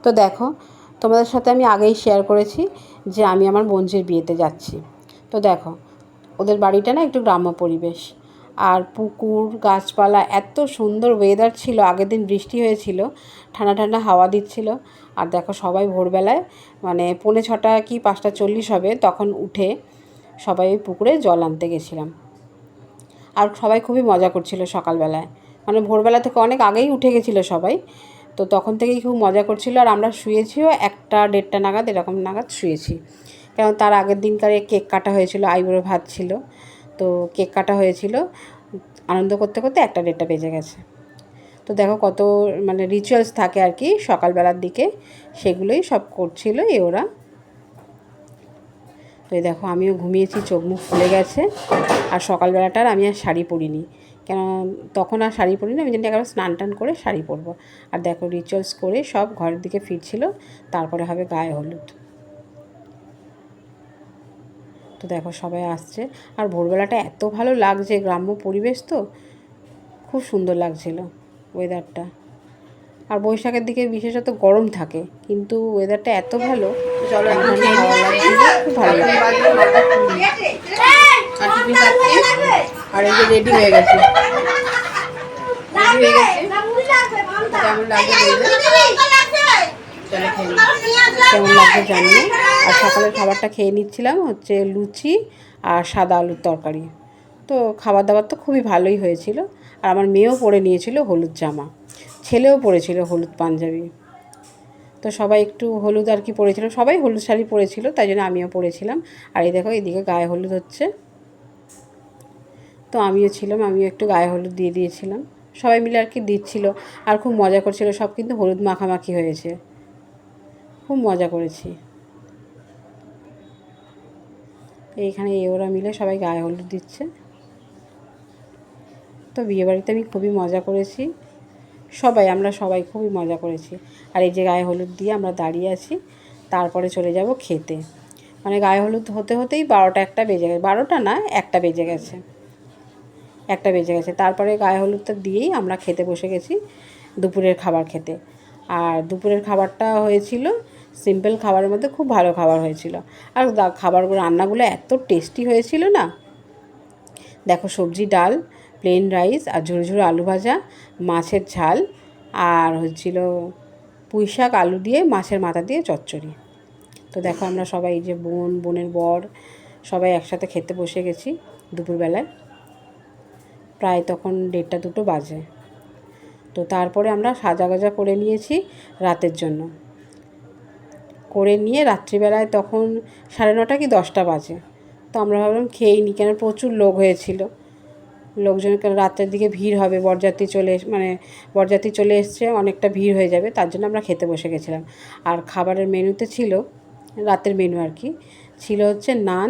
তো দেখো, তোমাদের সাথে আমি আগেই শেয়ার করেছি যে আমি আমার বোনঝির বিয়েতে যাচ্ছি। তো দেখো, ওদের বাড়িটা না একটু গ্রাম্য পরিবেশ, আর পুকুর গাছপালা, এত সুন্দর ওয়েদার ছিল। আগের দিন বৃষ্টি হয়েছিল, ঠান্ডা ঠান্ডা হাওয়া দিচ্ছিল। আর দেখো, সবাই ভোরবেলায় মানে 6:45 কি 5:40 হবে তখন উঠে সবাই ওই পুকুরে জল আনতে গেছিলাম। আর সবাই খুবই মজা করছিল সকালবেলায়, মানে ভোরবেলা থেকে অনেক আগেই উঠে গেছিলো সবাই। তো তখন থেকেই খুব মজা করছিল। আর আমরা শুয়েছিও 1টা 1:30 নাগাদ, এরকম নাগাদ শুয়েছি, কারণ তার আগের দিনকারে কেক কাটা হয়েছিল, আইবুড়ো ভাত ছিল, তো কেক কাটা হয়েছিল। আনন্দ করতে করতে 1টা 1:30 বেজে গেছে। তো দেখো কত মানে রিচুয়ালস থাকে আর কি সকালবেলার দিকে, সেগুলোই সব করছিল ওরা। তো এই দেখো, আমিও ঘুমিয়েছি, চোখ মুখ ফুলে গেছে। আর সকালবেলাটার আমি আর শাড়ি পরিনি, কেন তখন আর শাড়ি পরিনি, আমি জানি একবার স্নান টান করে শাড়ি পরবো। আর দেখো, রিচুয়ালস করে সব ঘরের দিকে ফিরছিল, তারপরে হবে গায়ে হলুদ। তো দেখো সবাই আসছে, আর ভোরবেলাটা এত ভালো লাগছে, গ্রাম্য পরিবেশ তো খুব সুন্দর লাগছিল ওয়েদারটা। আর বৈশাখের দিকে বিশেষত গরম থাকে, কিন্তু ওয়েদারটা এত ভালো, হাওয়া লাগছিল, খুব ভালো লাগে। আর এই যে রেডি হয়ে গেছে, কেমন লাগছে জানিয়ে। আর সকালের খাবারটা খেয়ে নিচ্ছিলাম হচ্ছে লুচি আর সাদা আলুর তরকারি। তো খাবার দাবার তো খুবই ভালোই হয়েছিল। আর আমার মেয়েও পরে নিয়েছিল হলুদ জামা, ছেলেও পরেছিল হলুদ পাঞ্জাবি। তো সবাই একটু হলুদ আর কি পরেছিল, সবাই হলুদ শাড়ি পরেছিল, তাই জন্য আমিও পরেছিলাম। আর এই দেখো, এদিকে গায়ে হলুদ হচ্ছে, তো আমিও ছিলাম, আমিও একটু গায়ে হলুদ দিয়ে দিয়েছিলাম। সবাই মিলে আর কি দিচ্ছিল, আর খুব মজা করছিল সব, কিন্তু হলুদ মাখামাখি হয়েছে, খুব মজা করেছি। এইখানে ওরা মিলে সবাই গায়ে হলুদ দিচ্ছে। তো বিয়েবাড়িতে আমি খুবই মজা করেছি, আমরা সবাই খুবই মজা করেছি। আর এই যে গায়ে হলুদ দিয়ে আমরা দাঁড়িয়ে আছি, তারপরে চলে যাব খেতে। মানে গায়ে হলুদ হতে হতেই 12টা 1টা বেজে গেছে, 12টা না 1টা বেজে গেছে, 1টা বেজে গেছে। তারপরে গায়ে হলুদটা দিয়েই আমরা খেতে বসে গেছি, দুপুরের খাবার খেতে। আর দুপুরের খাবারটা হয়েছিল সিম্পল খাবারের মধ্যে, খুব ভালো খাবার হয়েছিল। আর খাবারগুলো, রান্নাগুলো এত টেস্টি হয়েছিল না। দেখো, সবজি ডাল, প্লেন রাইস, আর ঝুরো ঝুরো আলু ভাজা, মাছের ঝাল, আর হচ্ছিল পুঁই শাক আলু দিয়ে মাছের মাথা দিয়ে চচ্চড়ি। তো দেখো, আমরা সবাই, এই যে বোনের বর, সবাই একসাথে খেতে বসে গেছি দুপুরবেলায়। প্রায় তখন 1:30 2টো বাজে। তো তারপরে আমরা সাজাগোজা করে নিয়েছি রাতের জন্য, করে নিয়ে রাত্রিবেলায় তখন 9:30 কি 10টা বাজে। তো আমরা ভাবলাম খেয়েই নি, কেন প্রচুর লোক হয়েছিল, লোকজন, কেন রাতের দিকে ভিড় হবে, বরযাত্রী চলে এসছে, অনেকটা ভিড় হয়ে যাবে, তার জন্য আমরা খেতে বসে গেছিলাম। আর খাবারের মেনুতে ছিল, রাতের মেনু আর কি ছিল হচ্ছে নান,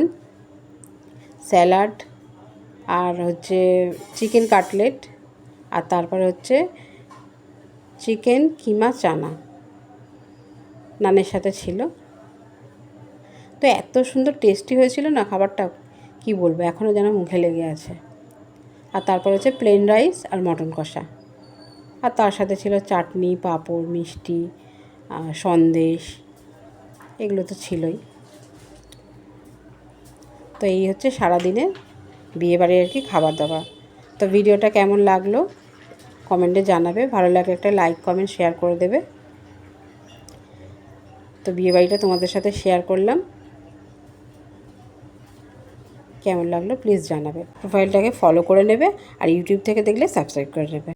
স্যালাড, আর হচ্ছে চিকেন কাটলেট, আর তারপরে হচ্ছে চিকেন কিমা চানা নানের সাথে ছিল। তো এত সুন্দর টেস্টি হয়েছিল না খাবারটা, কি বলবো, এখনও যেন মুখে লেগে আছে। আর তারপর হচ্ছে প্লেন রাইস আর মটন কষা, আর তার সাথে ছিল চাটনি, পাঁপড়, মিষ্টি, সন্দেশ, এগুলো তো ছিলই। তো এই হচ্ছে সারাদিনের বিয়েবাড়ির আর কি খাবার দাবার। তো ভিডিওটা কেমন লাগলো কমেন্টে জানাবে, ভালো লাগলে একটা লাইক কমেন্ট শেয়ার করে দেবে। তো বিয়েবাড়িটা তোমাদের সাথে শেয়ার করলাম, কেমন লাগলো প্লিজ জানাবে। প্রোফাইলটাকে ফলো করে নেবে, আর ইউটিউব থেকে দেখলে সাবস্ক্রাইব করে নেবে।